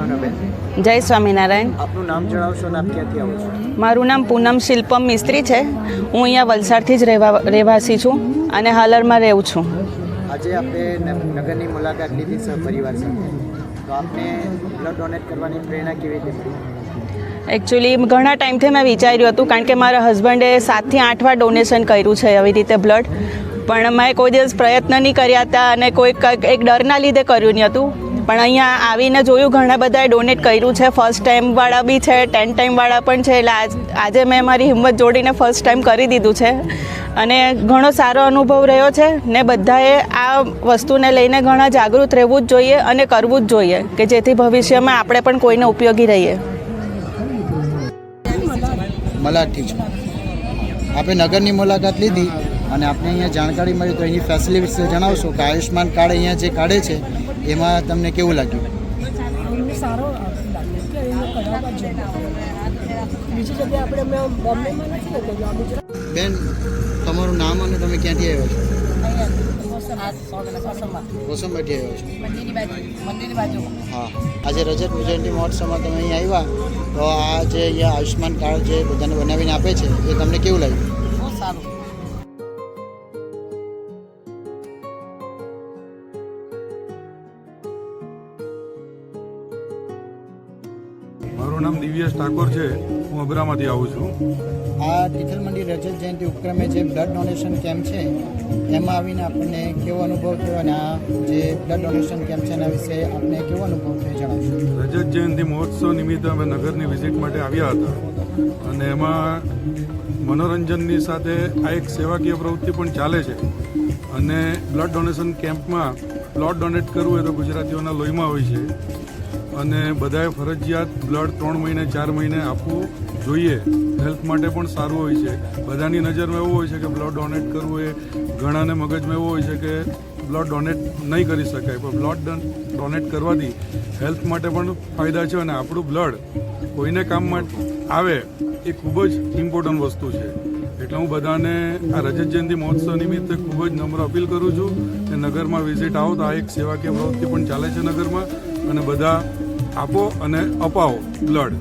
સ્વામિનારાયણ બેન। જય સ્વામિનારાયણ। આપનું નામ જણાવશો અને આપ ક્યાંથી આવો છો? મારું નામ પૂનમ શિલ્પમ મિસ્ત્રી છે। હું અહીંયા વલસાડથી જ રહેવાસી છું અને હાલરમાં રહું છું। આજે આપણે નગરની મુલાકાત લીધી સહપરિવાર સાથે, તો આપને બ્લડ ડોનેટ કરવાની પ્રેરણા કેવી રીતે મળી? એકચ્યુઅલી ઘણા ટાઈમથી મેં વિચાર્યું હતું, કારણ કે મારા હસબન્ડે 7 થી 8 વાર ડોનેશન કર્યું છે આવી રીતે બ્લડ, પણ મેં કોઈ દિવસ પ્રયત્ન નહીં કર્યા હતા અને એક ડરના લીધે કર્યું નહીં હતું। પણ અહીંયા આવીને જોયું ઘણા બધાએ ડોનેટ કર્યું છે। ફર્સ્ટ ટાઈમવાળા બી છે, 10 ટાઈમવાળા પણ છે। એટલે આજે મેં મારી હિંમત જોડીને ફર્સ્ટ ટાઈમ કરી દીધું છે અને ઘણો સારો અનુભવ રહ્યો છે ને બધાએ આ વસ્તુને લઈને ઘણા જાગૃત રહેવું જ જોઈએ અને કરવું જ જોઈએ, કે જેથી ભવિષ્યમાં આપણે પણ કોઈને ઉપયોગી રહીએ। મલાઠી છું। આપણે નગરની મુલાકાત લીધી અને આપણે અહીંયા જાણકારી મળી, તો એની ફેસિલિટી વિશે જણાવશો કે આયુષ્માન કાર્ડ અહીંયા જે કાઢે છે એમાં તમને કેવું લાગ્યું? સારો લાગ્યો કે અહીંયા કઢાવવા જેવું। બીજી જગ્યાએ આપણે બોમ્બેમાં નથી કરેલું, આ ગુજરાત। બેન, તમારું નામ અને તમે ક્યાંથી આવ્યો છો? કોસંબાથી આવ્યો છો? મંદિરની બાજુ। હા, આજે રજત જયંતિ મહોત્સવમાં તમે અહીં આવ્યા, તો આ જે અહીંયા આયુષ્માન કાર્ડ જે બધાને બનાવીને આપે છે એ તમને કેવું લાગ્યું? બહુ સારું। મારું નામ દિવ્યેશ ઠાકોર છે। હું અબરામાંથી આવું છું। આ તિથલ મંડી રજત જયંતિ ઉપક્રમે જે બ્લડ ડોનેશન કેમ્પ છે એમાં આવીને આપણને કેવો અનુભવ થયો, અને આ જે બ્લડ ડોનેશન કેમ્પ છે એના વિશે આપણે કેવો અનુભવ થયો જણાવશો? રજત જયંતિ મહોત્સવ નિમિત્તે અમે નગરની વિઝિટ માટે આવ્યા હતા અને એમાં મનોરંજનની સાથે આ એક સેવાકીય પ્રવૃત્તિ પણ ચાલે છે અને બ્લડ ડોનેશન કેમ્પમાં બ્લડ ડોનેટ કરવું એ તો ગુજરાતીઓના લોહીમાં હોય છે અને બધાએ ફરજિયાત બ્લડ 3 મહિને 4 મહિને આપવું જોઈએ। હેલ્થ માટે પણ સારું હોય છે। બધાની નજરમાં એવું હોય છે કે બ્લડ ડોનેટ કરવું એ ઘણાને મગજમાં એવું હોય છે કે બ્લડ ડોનેટ નહીં કરી શકાય, પણ બ્લડ ડોનેટ કરવાથી હેલ્થ માટે પણ ફાયદા છે અને આપણું બ્લડ કોઈને કામમાં આવે એ ખૂબ જ ઇમ્પોર્ટન્ટ વસ્તુ છે। એટલે હું બધાને આ રજત જયંતિ મહોત્સવ નિમિત્તે ખૂબ જ નમ્ર અપીલ કરું છું કે નગરમાં વિઝિટ આવો, તો આ એક સેવાકીય પ્રવૃત્તિ પણ ચાલે છે નગરમાં, અને બધા આપો અને અપાવો બ્લડ।